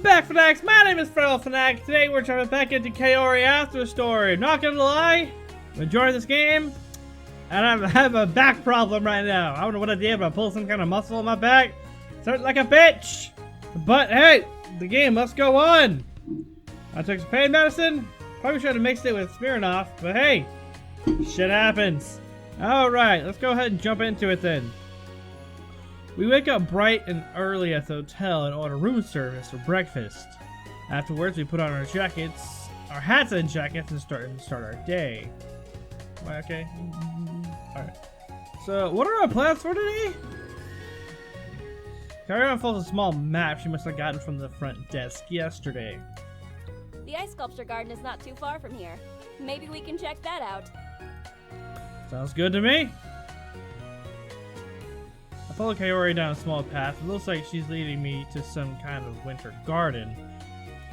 Welcome back, Fanatics! My name is Fellow Fanatic. Today we're jumping back into Kaori after story. Not gonna lie, I'm enjoying this game, and I have a back problem right now. I don't know what I did, but I pulled some kind of muscle in my back. Started like a bitch! But hey, the game must go on! I took some pain medicine. Probably should have mixed it with Smirnoff, but hey, shit happens. Alright, let's go ahead and jump into it then. We wake up bright and early at the hotel and order room service for breakfast. Afterwards, we put on our jackets, our hats and jackets, and start our day. Okay. Alright. So, what are our plans for today? Kaori unfolds a small map she must have gotten from the front desk yesterday. The ice sculpture garden is not too far from here. Maybe we can check that out. Sounds good to me. I follow Kaori down a small path. It looks like she's leading me to some kind of winter garden,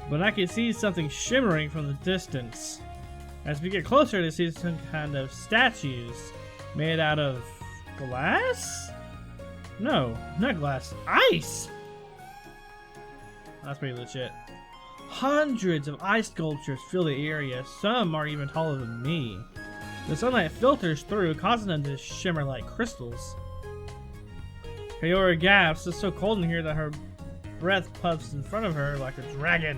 but I can see something shimmering from the distance. As we get closer, to see some kind of statues made out of glass? No, not glass. Ice! That's pretty legit. Hundreds of ice sculptures fill the area. Some are even taller than me. The sunlight filters through, causing them to shimmer like crystals. Kaori gasps. It's so cold in here that her breath puffs in front of her like a dragon.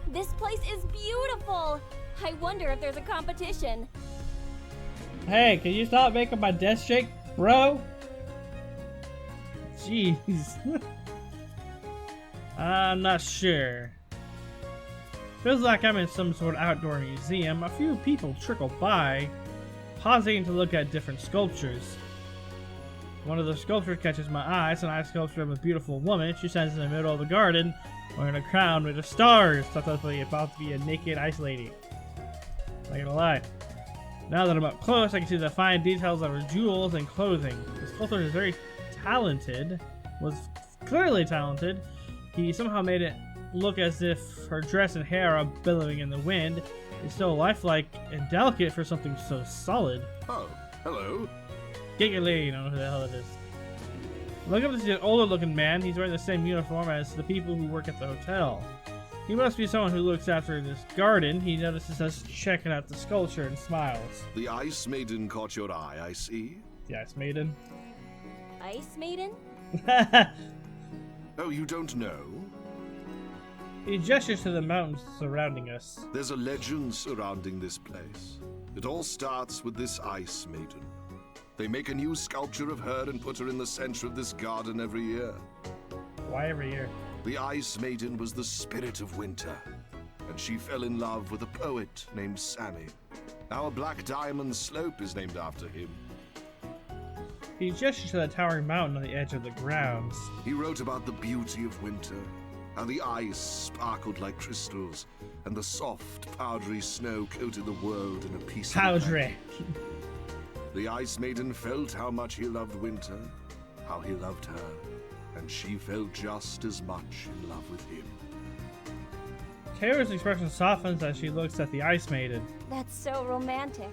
This place is beautiful! I wonder if there's a competition. Hey, can you stop making my desk shake, bro? Jeez. I'm not sure. Feels like I'm in some sort of outdoor museum. A few people trickle by, pausing to look at different sculptures. One of the sculptures catches my eye. It's an ice sculpture of a beautiful woman. She stands in the middle of the garden, wearing a crown made of stars. Thought that was about to be a naked ice lady. Not gonna lie. Now that I'm up close, I can see the fine details of her jewels and clothing. The sculptor is very talented. Was clearly talented. He somehow made it look as if her dress and hair are billowing in the wind. It's so lifelike and delicate for something so solid. Oh, hello. Giggly, you know who the hell it is. Look up to see an older looking man. He's wearing the same uniform as the people who work at the hotel. He must be someone who looks after this garden. He notices us checking out the sculpture and smiles. The Ice Maiden caught your eye, I see. The Ice Maiden? Ice Maiden? Oh, you don't know? He gestures to the mountains surrounding us. There's a legend surrounding this place. It all starts with this Ice Maiden. They make a new sculpture of her and put her in the center of this garden every year. Why every year? The Ice Maiden was the spirit of winter, and she fell in love with a poet named Sammy. Our Black Diamond Slope is named after him. He gestures to the towering mountain on the edge of the grounds. He wrote about the beauty of winter, how the ice sparkled like crystals, and the soft, powdery snow coated the world in a peaceful Powdery. The Ice Maiden felt how much he loved winter, how he loved her, and she felt just as much in love with him. Kaori's expression softens as she looks at the Ice Maiden. That's so romantic.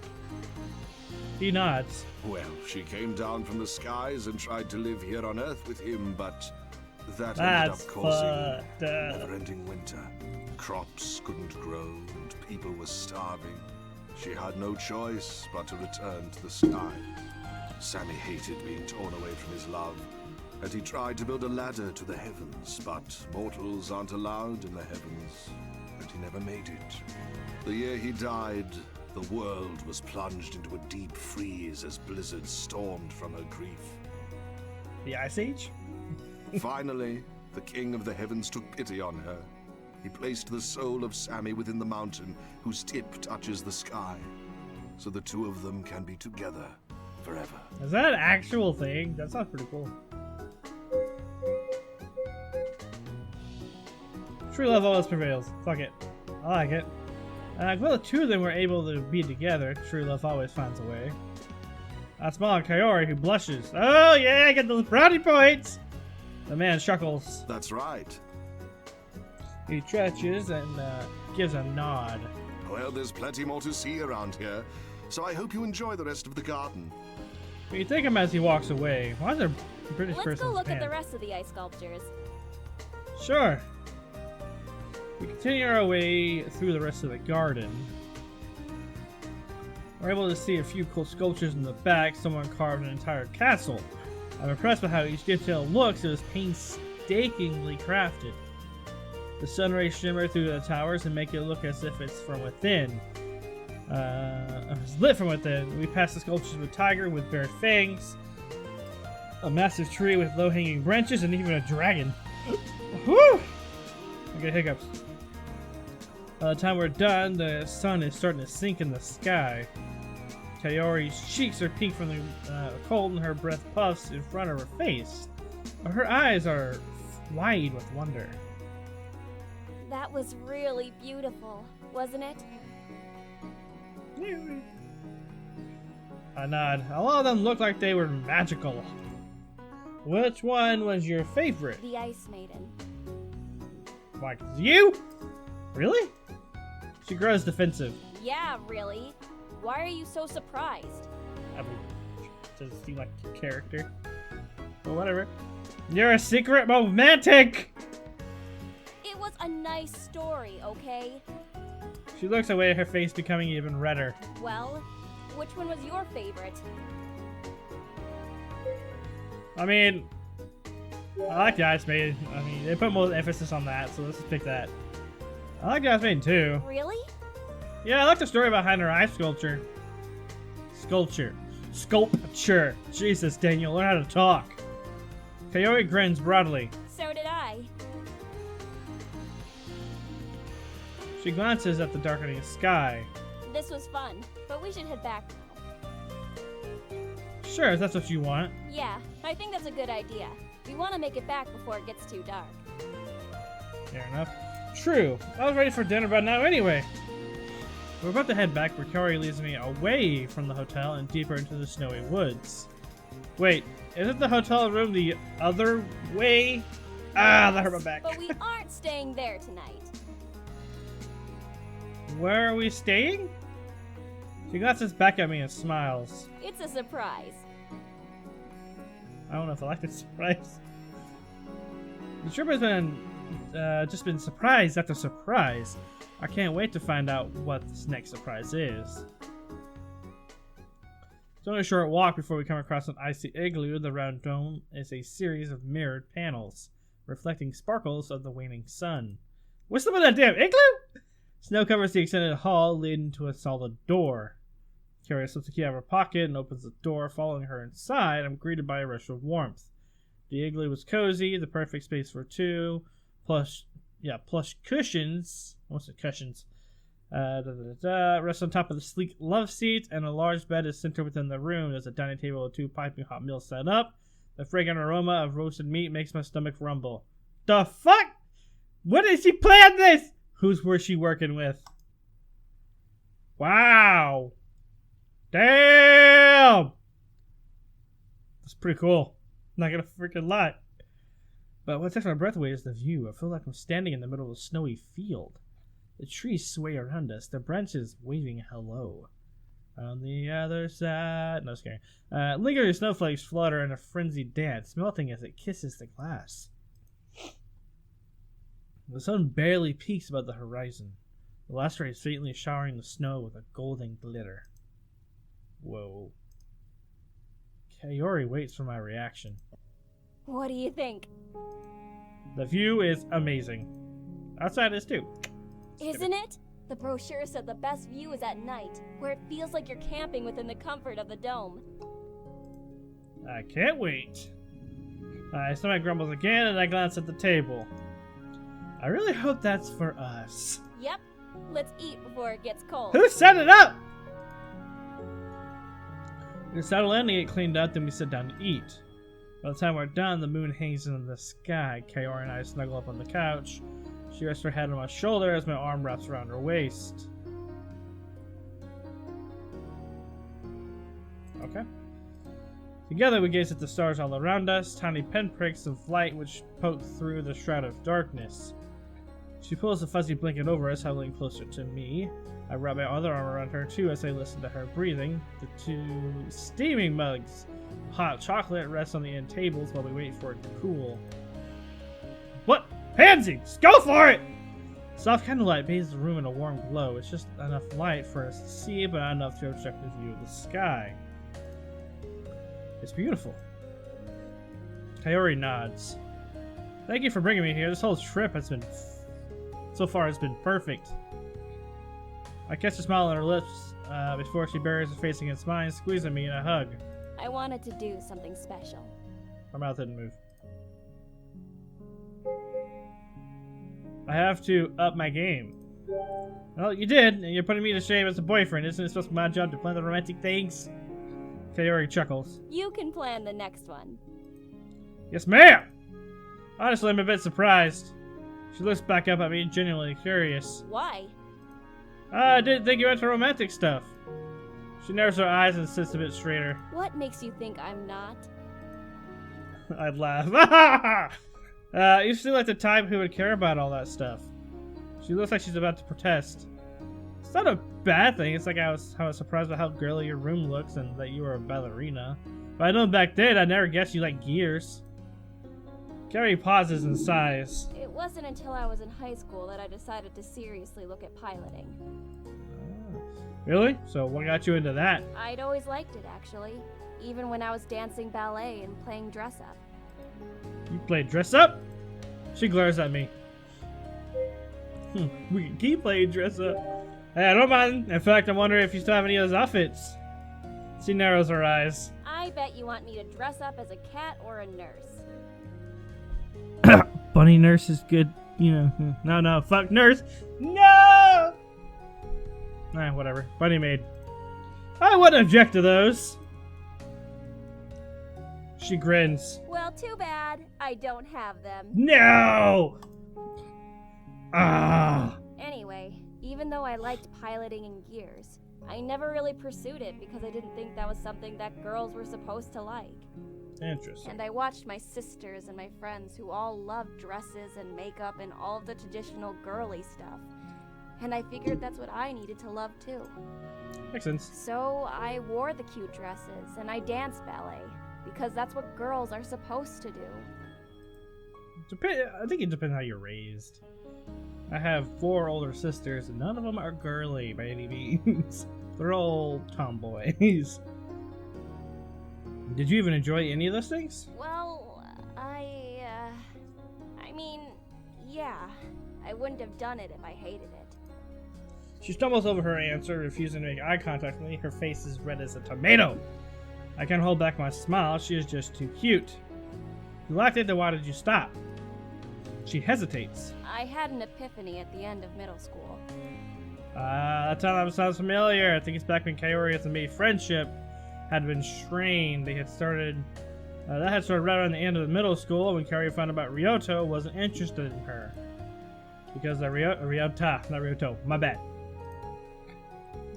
He nods. Well, she came down from the skies and tried to live here on Earth with him, but that ended That's up causing fucked up. never-ending winter. Crops couldn't grow, and people were starving. She had no choice but to return to the sky. Sammy hated being torn away from his love, and he tried to build a ladder to the heavens, but mortals aren't allowed in the heavens, and he never made it. The year he died, the world was plunged into a deep freeze as blizzards stormed from her grief. The Ice Age? Finally, the king of the heavens took pity on her. He placed the soul of Sammy within the mountain, whose tip touches the sky, so the two of them can be together forever. Is that an actual thing? That sounds pretty cool. True love always prevails. Fuck it. I like it. Well, the two of them were able to be together. True love always finds a way. I smile at Kaori, who blushes. Oh yeah, I get those brownie points! The man chuckles. That's right. He stretches and gives a nod. Well, there's plenty more to see around here, so I hope you enjoy the rest of the garden. You take him as he walks away. Why is there a British Let's person? go look at the rest of the ice sculptures. Sure. We continue our way through the rest of the garden. We're able to see a few cool sculptures in the back. Someone carved an entire castle. I'm impressed with how each detail looks. It was painstakingly crafted. The sun rays shimmer through the towers and make it look as if it's from within. It's lit from within. We pass the sculptures of a tiger with bared fangs, a massive tree with low-hanging branches, and even a dragon. Whew! I get hiccups. By the time we're done, the sun is starting to sink in the sky. Kaori's cheeks are pink from the cold, and her breath puffs in front of her face. Her eyes are wide with wonder. That was really beautiful, wasn't it? I nod. A lot of them looked like they were magical. Which one was your favorite? The Ice Maiden. Like you? Really? She grows defensive. Yeah, really. Why are you so surprised? I mean, doesn't seem like your character. Well, whatever. You're a secret romantic! It was a nice story, okay? She looks away, her face becoming even redder. Well, which one was your favorite? I mean, I like the Ice Maiden. I mean, they put more emphasis on that, so let's just pick that. I like the Ice Maiden too. Really? Yeah, I like the story behind her ice sculpture. Sculpture. Jesus, Daniel, learn how to talk. Kaori grins broadly. So did I. She glances at the darkening sky. This was fun, but we should head back now. Sure, if that's what you want. Yeah, I think that's a good idea. We want to make it back before it gets too dark. Fair enough. True. I was ready for dinner by now anyway. We're about to head back where Kaori leads me away from the hotel and deeper into the snowy woods. Wait, isn't the hotel room the other way? Ah, that hurt my back. But we aren't staying there tonight. Where are we staying? She glances back at me and smiles. It's a surprise. I don't know if I like this surprise. The trip has been just been surprise after surprise. I can't wait to find out what this next surprise is. It's only a short walk before we come across an icy igloo. The round dome is a series of mirrored panels, reflecting sparkles of the waning sun. What's up with that damn igloo? Snow covers the extended hall, leading to a solid door. Kaori slips the key out of her pocket and opens the door. Following her inside, I'm greeted by a rush of warmth. The igloo was cozy, the perfect space for two. Plush cushions. What's it? Cushions. Rest on top of the sleek love seat, and a large bed is centered within the room. There's a dining table with two piping hot meals set up. The fragrant aroma of roasted meat makes my stomach rumble. The fuck? What did she plan this? Who's was she working with? Wow. Damn. That's pretty cool. Not gonna freaking lie. But what takes my breath away is the view. I feel like I'm standing in the middle of a snowy field. The trees sway around us, their branches waving hello. On the other side... No, just kidding. Lingering snowflakes flutter in a frenzied dance, melting as it kisses the glass. The sun barely peeks above the horizon. The last ray is faintly showering the snow with a golden glitter. Whoa. Kaori waits for my reaction. What do you think? The view is amazing. Outside is too. Isn't it? The brochure said the best view is at night, where it feels like you're camping within the comfort of the dome. I can't wait. My stomach grumbles again and I glance at the table. I really hope that's for us. Yep. Let's eat before it gets cold. Who set it up? We settle in and get cleaned up, then we sit down to eat. By the time we're done, the moon hangs in the sky. Kaori and I snuggle up on the couch. She rests her head on my shoulder as my arm wraps around her waist. Okay. Together we gaze at the stars all around us, tiny pinpricks of light which poke through the shroud of darkness. She pulls a fuzzy blanket over us, huddling closer to me. I wrap my other arm around her too as I listen to her breathing. The two steaming mugs of hot chocolate rest on the end tables while we wait for it to cool. What? Pansy! Go for it! Soft candlelight bathes the room in a warm glow. It's just enough light for us to see, but not enough to obstruct the view of the sky. It's beautiful. Kaori nods. Thank you for bringing me here. This whole trip has been... so far has been perfect. I catch a smile on her lips before she buries her face against mine, squeezing me in a hug. I wanted to do something special. My mouth didn't move. I have to up my game. Well, you did, and you're putting me to shame as a boyfriend. Isn't it supposed to be my job to plan the romantic things? Kaori chuckles. You can plan the next one. Yes, ma'am! Honestly, I'm a bit surprised. She looks back up at me, genuinely curious. Why? I didn't think you into romantic stuff. She narrows her eyes and sits a bit straighter. What makes you think I'm not? I'd laugh. You seem like the type who would care about all that stuff. She looks like she's about to protest. It's not a bad thing. It's like I was surprised by how girly your room looks and that you were a ballerina. But I know back then I never guessed you liked gears. Kaori pauses and sighs. It wasn't until I was in high school that I decided to seriously look at piloting. Really? So what got you into that? I'd always liked it, actually. Even when I was dancing ballet and playing dress-up. You played dress up? She glares at me. We can keep playing dress up. Hey, I don't mind. In fact, I'm wondering if you still have any of those outfits. She narrows her eyes. I bet you want me to dress up as a cat or a nurse. Bunny nurse is good, you know. No, fuck nurse. No! Whatever. Bunny maid. I wouldn't object to those. She grins. Well, too bad. I don't have them. No! Ah! Anyway, even though I liked piloting in gears, I never really pursued it because I didn't think that was something that girls were supposed to like. Interesting. And I watched my sisters and my friends who all loved dresses and makeup and all of the traditional girly stuff. And I figured that's what I needed to love too. Makes sense. So I wore the cute dresses and I danced ballet because that's what girls are supposed to do. I think it depends how you're raised. I have 4 older sisters and none of them are girly by any means. They're all tomboys. Did you even enjoy any of those things? Well, I mean, yeah. I wouldn't have done it if I hated it. She stumbles over her answer, refusing to make eye contact with me. Her face is red as a tomato. I can't hold back my smile. She is just too cute. You liked it, then why did you stop? She hesitates. I had an epiphany at the end of middle school. That time sounds familiar. I think it's back when Kaori and me friendship had been strained. They had started. That had started right around the end of the middle school when Kaori found out about Ryoto wasn't interested in her. Because Ryota, not Ryoto, my bad.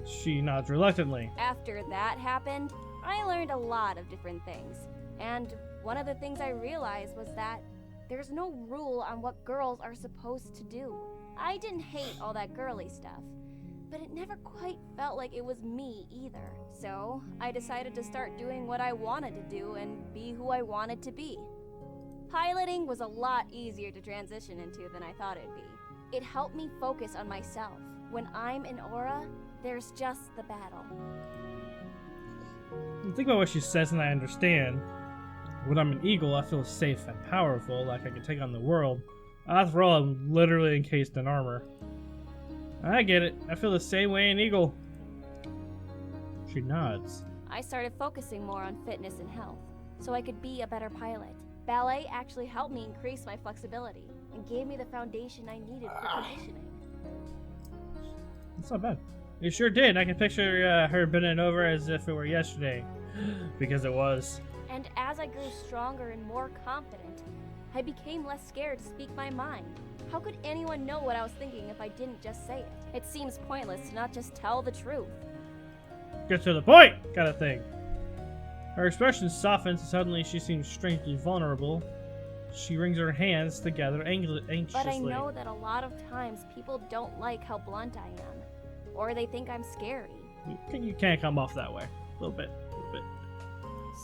She nods reluctantly. After that happened, I learned a lot of different things. And one of the things I realized was that there's no rule on what girls are supposed to do. I didn't hate all that girly stuff, but it never quite felt like it was me either. So I decided to start doing what I wanted to do and be who I wanted to be. Piloting was a lot easier to transition into than I thought it'd be. It helped me focus on myself. When I'm in Aura, there's just the battle. Think about what she says and I understand. When I'm an eagle, I feel safe and powerful, like I can take on the world. After all, I'm literally encased in armor. I get it. I feel the same way in Eagle. She nods. I started focusing more on fitness and health, so I could be a better pilot. Ballet actually helped me increase my flexibility and gave me the foundation I needed for conditioning. That's not bad. You sure did. I can picture her bending over as if it were yesterday. Because it was. And as I grew stronger and more confident, I became less scared to speak my mind. How could anyone know what I was thinking if I didn't just say it? It seems pointless to not just tell the truth. Get to the point, kind of thing. Her expression softens and suddenly she seems strangely vulnerable. She wrings her hands together anxiously. But I know that a lot of times people don't like how blunt I am. Or they think I'm scary. You can't come off that way. A little bit.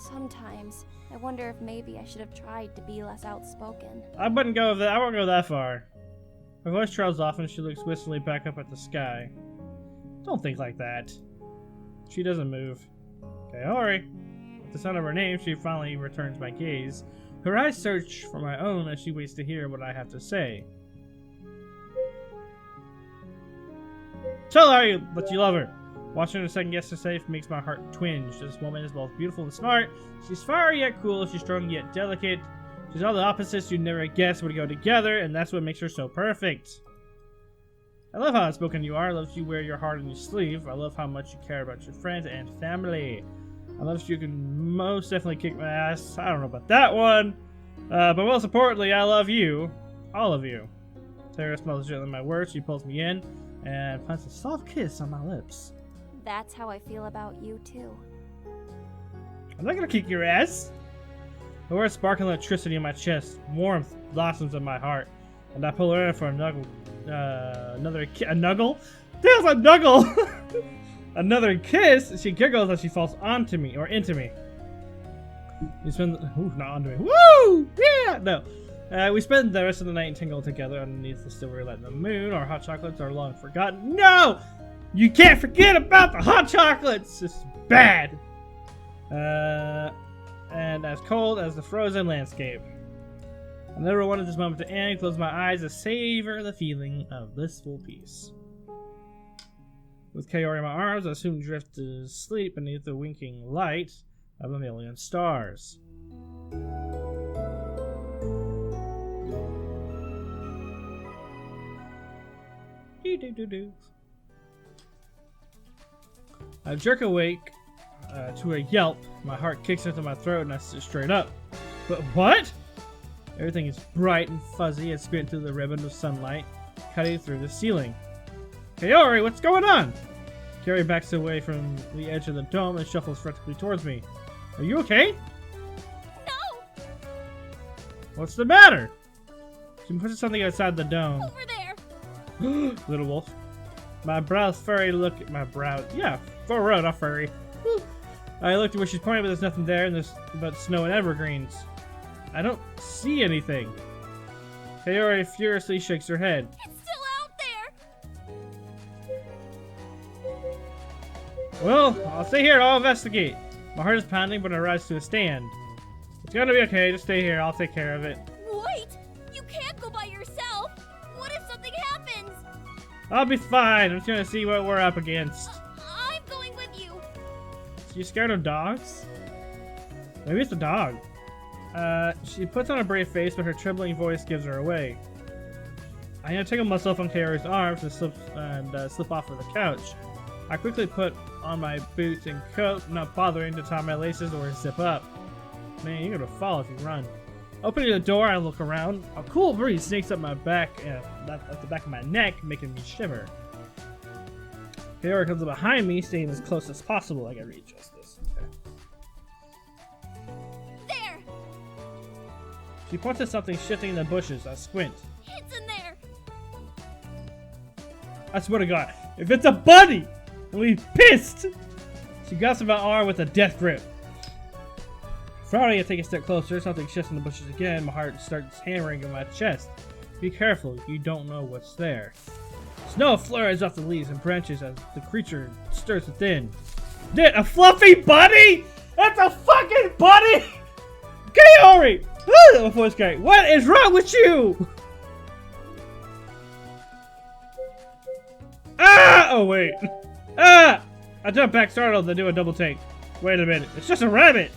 Sometimes, I wonder if maybe I should have tried to be less outspoken. I wouldn't go that. I won't go that far. Her voice trails off and she looks wistfully back up at the sky. Don't think like that. She doesn't move. Kaori. At the sound of her name, she finally returns my gaze. Her eyes search for my own as she waits to hear what I have to say. Tell her that you love her. Watching her second guess to safe makes my heart twinge. This woman is both beautiful and smart. She's fiery yet cool. She's strong yet delicate. She's all the opposites you'd never guess would go together, and that's what makes her so perfect. I love how outspoken you are. I love that you wear your heart on your sleeve. I love how much you care about your friends and family. I love that you can most definitely kick my ass. I don't know about that one. But most importantly, I love you. All of you. Sarah smells gently my words. She pulls me in and plants a soft kiss on my lips. That's how I feel about you, too. I'm not gonna kick your ass. The words sparkle electricity in my chest. Warmth blossoms in my heart. And I pull her in for a nuggle. A nuggle? There's a nuggle! Another kiss. She giggles as she falls onto me, or into me. We spend... Ooh, not onto me. Woo! Yeah! No. We spend the rest of the night and tingle together underneath the silver light of the moon. Our hot chocolates are long forgotten. No! You can't forget about the hot chocolates! It's bad! And as cold as the frozen landscape. I never wanted this moment to end. Close my eyes to savor the feeling of blissful peace. With Kaori in my arms, I soon drift to sleep beneath the winking light of a million stars. I jerk awake to a yelp. My heart kicks into my throat and I sit straight up. But what? Everything is bright and fuzzy as squint through the ribbon of sunlight, cutting through the ceiling. Kaori, what's going on? Kaori backs away from the edge of the dome and shuffles frantically towards me. Are you okay? No! What's the matter? She pushes something outside the dome. Over there! Little wolf. My brows furry look at my brow. Yeah, furrowed, not furry. I looked at where she's pointing, but there's nothing there, and there's but snow and evergreens. I don't see anything. Kaori furiously shakes her head. It's still out there! Well, I'll stay here. I'll investigate. My heart is pounding, but I rise to a stand. It's gonna be okay. Just stay here. I'll take care of it. Wait! You can't go by yourself! What if something happens? I'll be fine. I'm just gonna see what we're up against. I'm going with you! You scared of dogs? Maybe it's a dog. She puts on a brave face, but her trembling voice gives her away. I untangle myself on Kaori's arms and slip off of the couch. I quickly put on my boots and coat, not bothering to tie my laces or zip up. Man, you're gonna fall if you run. Opening the door, I look around. A cool breeze snakes up my back, at the back of my neck, making me shiver. Kaori comes up behind me, staying as close as possible. I gotta readjust this. Okay. There! She points at something shifting in the bushes. I squint. It's in there! I swear to God, if it's a bunny, I'll be pissed! She grabs my arm with a death grip. Frowning, I take a step closer. Something shifts in the bushes again. My heart starts hammering in my chest. Be careful, you don't know what's there. Snow flurries off the leaves and branches as the creature stirs within. Did a fluffy bunny? That's a fucking bunny! Kaori! My voice cracked. What is wrong with you? Ah! Oh wait. Ah! I jump back, startled, then do a double take. Wait a minute. It's just a rabbit.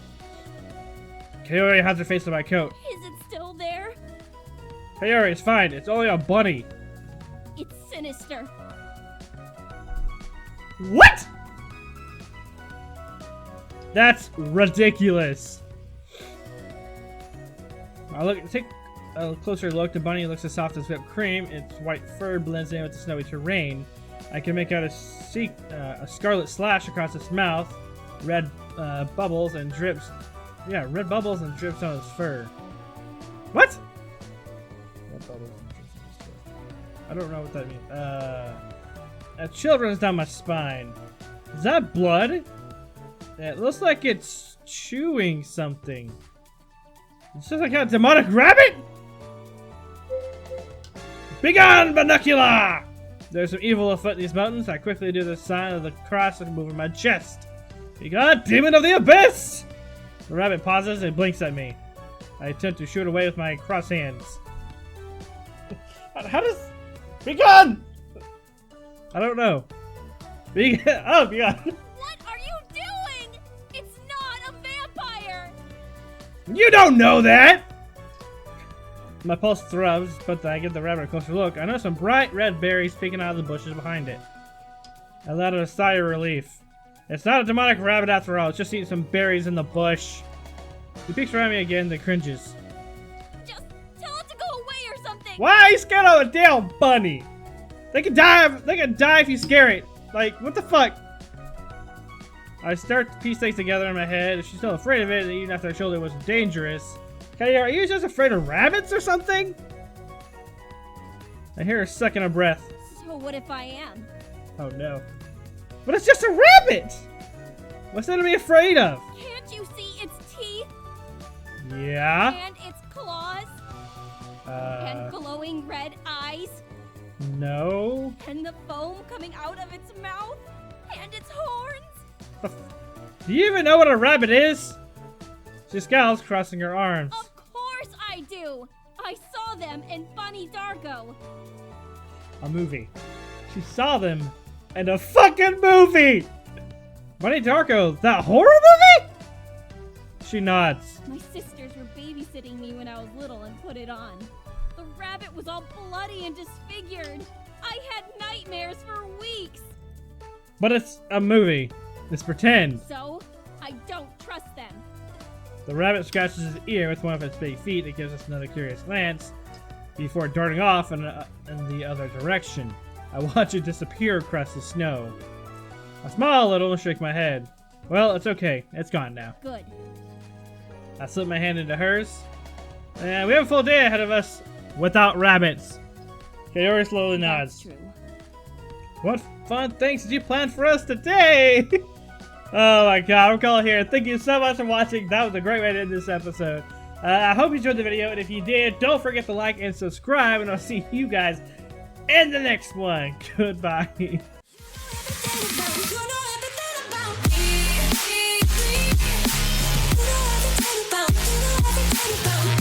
Kaori hides her face in my coat. Is it still there? Kaori, it's fine. It's only a bunny. It's sinister. What? That's ridiculous. Take a closer look. The bunny looks as soft as whipped cream. Its white fur blends in with the snowy terrain. I can make out a scarlet slash across its mouth. Red bubbles and drips. Yeah, red bubbles and drips on its fur. What? Red bubbles and drips on its fur. I don't know what that means. A chill runs down my spine. Is that blood? It looks like it's chewing something. It's just like a demonic rabbit? Begone, binocular! There's some evil afoot in these mountains. I quickly do the sign of the cross and move in my chest. Begone, demon of the abyss! The rabbit pauses and blinks at me. I attempt to shoot away with my cross hands. How does... Begone! I don't know. Oh, begone. What are you doing? It's not a vampire! You don't know that! My pulse throbs, but I give the rabbit a closer look. I notice some bright red berries peeking out of the bushes behind it. I let out a sigh of relief. It's not a demonic rabbit after all, it's just eating some berries in the bush. He peeks around me again, then cringes. Just tell it to go away or something! Why are you scared of a damn bunny? They can die if you scare it. Like, what the fuck? I start to piece things together in my head. If she's still afraid of it, even after I showed her it was dangerous. Kaori, are you just afraid of rabbits or something? I hear her sucking a breath. So what if I am? Oh no. But it's just a rabbit! What's there to be afraid of? Can't you see its teeth? Yeah? And its claws? And glowing red eyes? No. And the foam coming out of its mouth? And its horns? Do you even know what a rabbit is? She scowls, crossing her arms. Of course I do! I saw them in Bunny Darko. A movie. She saw them in a fucking movie! Bunny Darko, that horror movie? She nods. My sisters were babysitting me when I was little and put it on. The rabbit was all bloody and disfigured. I had nightmares for weeks. But it's a movie. It's pretend. So, I don't trust them. The rabbit scratches his ear with one of its big feet and gives us another curious glance before darting off in the other direction. I watch it disappear across the snow. I smile a little and shake my head. Well, it's okay. It's gone now. Good. I slip my hand into hers. And we have a full day ahead of us without rabbits. Kaori slowly nods. That's true. What fun things did you plan for us today? Oh my god, I'm calling here. Thank you so much for watching. That was a great way to end this episode. I hope you enjoyed the video, and if you did, don't forget to like and subscribe, and I'll see you guys in the next one. Goodbye. About